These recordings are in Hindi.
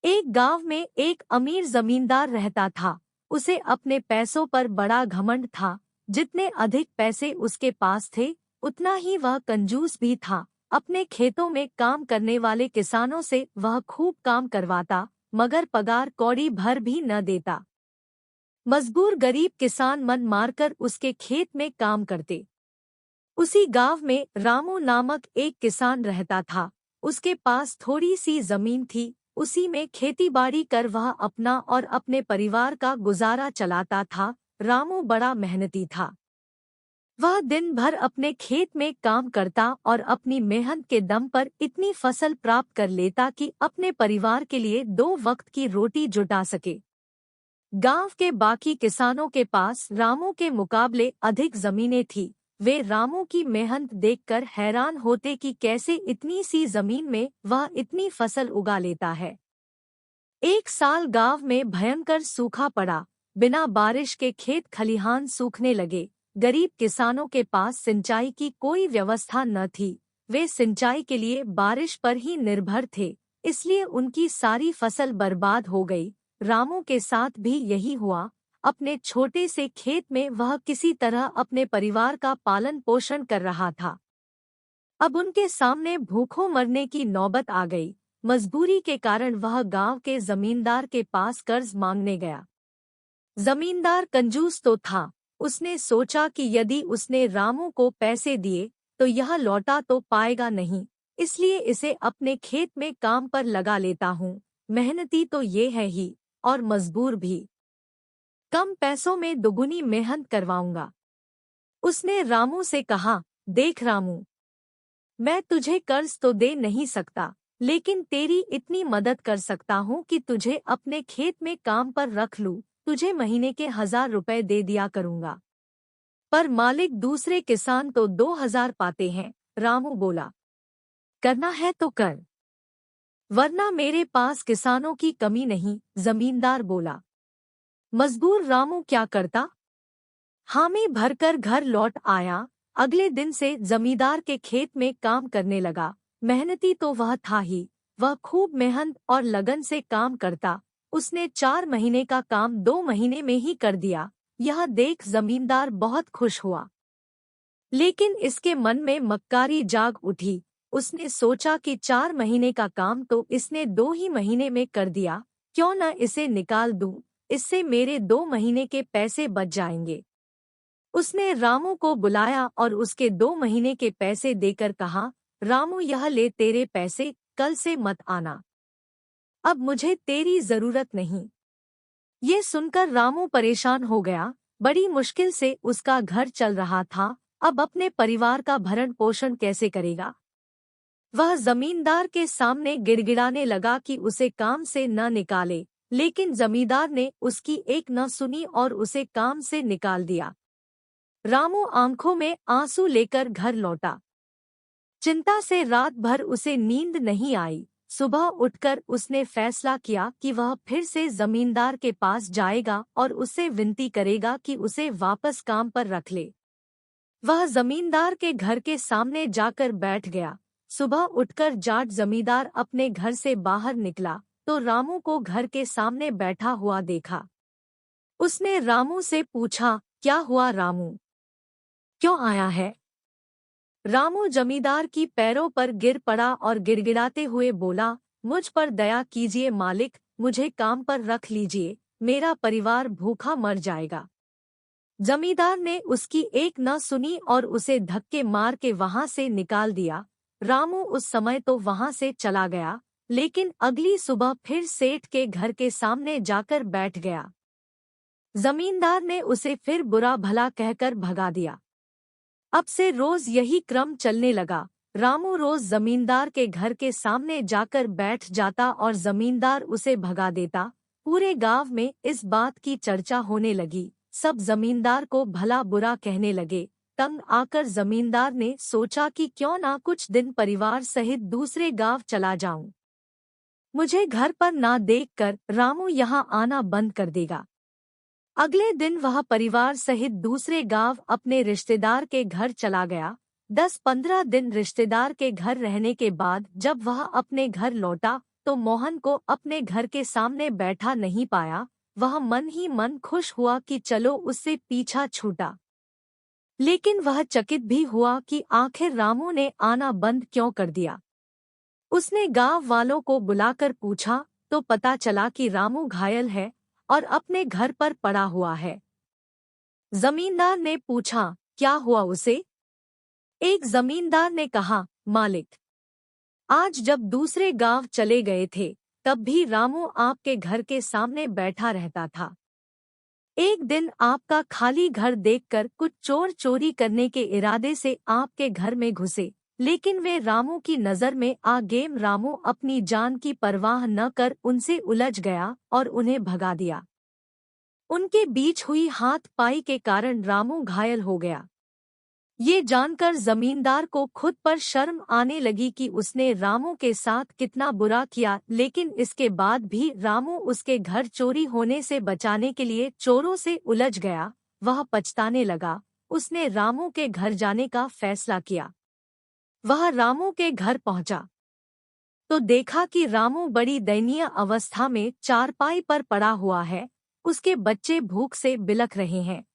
एक गांव में एक अमीर जमींदार रहता था। उसे अपने पैसों पर बड़ा घमंड था। जितने अधिक पैसे उसके पास थे, उतना ही वह कंजूस भी था। अपने खेतों में काम करने वाले किसानों से वह खूब काम करवाता, मगर पगार कौड़ी भर भी न देता। मजबूर गरीब किसान मन मारकर उसके खेत में काम करते। उसी गांव में रामू नामक एक किसान रहता था। उसके पास थोड़ी सी जमीन थी। उसी में खेतीबाड़ी कर वह अपना और अपने परिवार का गुजारा चलाता था। रामू बड़ा मेहनती था। वह दिन भर अपने खेत में काम करता और अपनी मेहनत के दम पर इतनी फसल प्राप्त कर लेता कि अपने परिवार के लिए 2 वक्त की रोटी जुटा सके। गांव के बाकी किसानों के पास रामू के मुकाबले अधिक जमीनें थी। वे रामू की मेहनत देखकर हैरान होते कि कैसे इतनी सी जमीन में वह इतनी फसल उगा लेता है। एक साल गांव में भयंकर सूखा पड़ा। बिना बारिश के खेत खलिहान सूखने लगे। गरीब किसानों के पास सिंचाई की कोई व्यवस्था न थी। वे सिंचाई के लिए बारिश पर ही निर्भर थे, इसलिए उनकी सारी फसल बर्बाद हो गई। रामू के साथ भी यही हुआ। अपने छोटे से खेत में वह किसी तरह अपने परिवार का पालन पोषण कर रहा था। अब उनके सामने भूखों मरने की नौबत आ गई। मजबूरी के कारण वह गांव के जमींदार के पास कर्ज मांगने गया। जमींदार कंजूस तो था। उसने सोचा कि यदि उसने रामू को पैसे दिए तो यह लौटा तो पाएगा नहीं, इसलिए इसे अपने खेत में काम पर लगा लेता हूँ। मेहनती तो ये है ही, और मजबूर भी। कम पैसों में दुगुनी मेहनत करवाऊंगा। उसने रामू से कहा, देख रामू, मैं तुझे कर्ज तो दे नहीं सकता, लेकिन तेरी इतनी मदद कर सकता हूँ कि तुझे अपने खेत में काम पर रख लूँ। तुझे महीने के 1000 रुपए दे दिया करूँगा। पर मालिक दूसरे किसान तो 2000 पाते हैं। रामू बोला, करना है तो कर, वरना मेरे पास किसानों की कमी नहीं। जमींदार बोला। मजबूर रामू क्या करता? हामी भरकर घर लौट आया। अगले दिन से जमींदार के खेत में काम करने लगा। मेहनती तो वह था ही, वह खूब मेहनत और लगन से काम करता। उसने 4 महीने का काम 2 महीने में ही कर दिया। यह देख जमींदार बहुत खुश हुआ। लेकिन इसके मन में मक्कारी जाग उठी। उसने सोचा कि 4 महीने का काम तो इसने 2 ही महीने में कर दिया, क्यों न इसे निकाल दूं, इससे मेरे 2 महीने के पैसे बच जाएंगे। उसने रामू को बुलाया और उसके 2 महीने के पैसे देकर कहा, रामू यह ले तेरे पैसे, कल से मत आना। अब मुझे तेरी जरूरत नहीं। ये सुनकर रामू परेशान हो गया। बड़ी मुश्किल से उसका घर चल रहा था। अब अपने परिवार का भरण पोषण कैसे करेगा? वह जमींदार के सामने गिड़गिड़ाने लगा कि उसे काम से न निकाले, लेकिन जमींदार ने उसकी एक न सुनी और उसे काम से निकाल दिया। रामू आंखों में आंसू लेकर घर लौटा। चिंता से रात भर उसे नींद नहीं आई। सुबह उठकर उसने फैसला किया कि वह फिर से जमींदार के पास जाएगा और उससे विनती करेगा कि उसे वापस काम पर रख ले। वह जमींदार के घर के सामने जाकर बैठ गया। सुबह उठकर जाट जमींदार अपने घर से बाहर निकला तो रामू को घर के सामने बैठा हुआ देखा। उसने रामू से पूछा, क्या हुआ रामू, क्यों आया है? रामू जमींदार की पैरों पर गिर पड़ा और गिड़गिड़ाते हुए बोला, मुझ पर दया कीजिए मालिक, मुझे काम पर रख लीजिए, मेरा परिवार भूखा मर जाएगा। जमींदार ने उसकी एक न सुनी और उसे धक्के मार के वहां से निकाल दिया। रामू उस समय तो वहां से चला गया, लेकिन अगली सुबह फिर सेठ के घर के सामने जाकर बैठ गया। जमींदार ने उसे फिर बुरा भला कहकर भगा दिया। अब से रोज यही क्रम चलने लगा। रामू रोज जमींदार के घर के सामने जाकर बैठ जाता और जमींदार उसे भगा देता। पूरे गांव में इस बात की चर्चा होने लगी। सब जमींदार को भला बुरा कहने लगे। तंग आकर जमींदार ने सोचा कि क्यों ना कुछ दिन परिवार सहित दूसरे गांव चला जाऊं। मुझे घर पर ना देखकर रामू यहाँ आना बंद कर देगा। अगले दिन वह परिवार सहित दूसरे गांव अपने रिश्तेदार के घर चला गया। 10-15 दिन रिश्तेदार के घर रहने के बाद जब वह अपने घर लौटा तो मोहन को अपने घर के सामने बैठा नहीं पाया। वह मन ही मन खुश हुआ कि चलो उससे पीछा छूटा। लेकिन वह चकित भी हुआ कि आखिर रामू ने आना बंद क्यों कर दिया। उसने गांव वालों को बुलाकर पूछा तो पता चला कि रामू घायल है और अपने घर पर पड़ा हुआ है। जमींदार ने पूछा, क्या हुआ उसे? एक जमींदार ने कहा, मालिक, आज जब दूसरे गांव चले गए थे तब भी रामू आपके घर के सामने बैठा रहता था। एक दिन आपका खाली घर देखकर कुछ चोर चोरी करने के इरादे से आपके घर में घुसे, लेकिन वे रामू की नजर में आ गए। रामू अपनी जान की परवाह न कर उनसे उलझ गया और उन्हें भगा दिया। उनके बीच हुई हाथ-पाई के कारण रामू घायल हो गया। ये जानकर जमींदार को खुद पर शर्म आने लगी कि उसने रामू के साथ कितना बुरा किया, लेकिन इसके बाद भी रामू उसके घर चोरी होने से बचाने के लिए चोरों से उलझ गया। वह पछताने लगा। उसने रामू के घर जाने का फैसला किया। वह रामू के घर पहुंचा तो देखा कि रामू बड़ी दयनीय अवस्था में चारपाई पर पड़ा हुआ है। उसके बच्चे भूख से बिलख रहे हैं।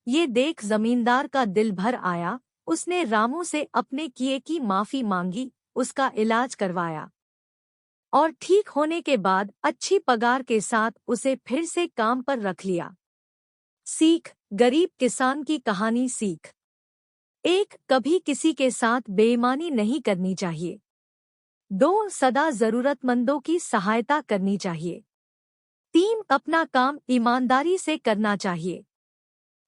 ये देख जमींदार का दिल भर आया। उसने रामू से अपने किए की माफी मांगी, उसका इलाज करवाया और ठीक होने के बाद अच्छी पगार के साथ उसे फिर से काम पर रख लिया। सीख, गरीब किसान की कहानी। सीख एक, कभी किसी के साथ बेईमानी नहीं करनी चाहिए। 2, सदा जरूरतमंदों की सहायता करनी चाहिए। 3, अपना काम ईमानदारी से करना चाहिए।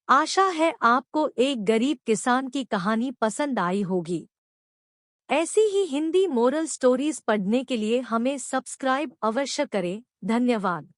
आशा है आपको एक गरीब किसान की कहानी पसंद आई होगी। ऐसी ही हिंदी मोरल स्टोरीज पढ़ने के लिए हमें सब्सक्राइब अवश्य करें। धन्यवाद।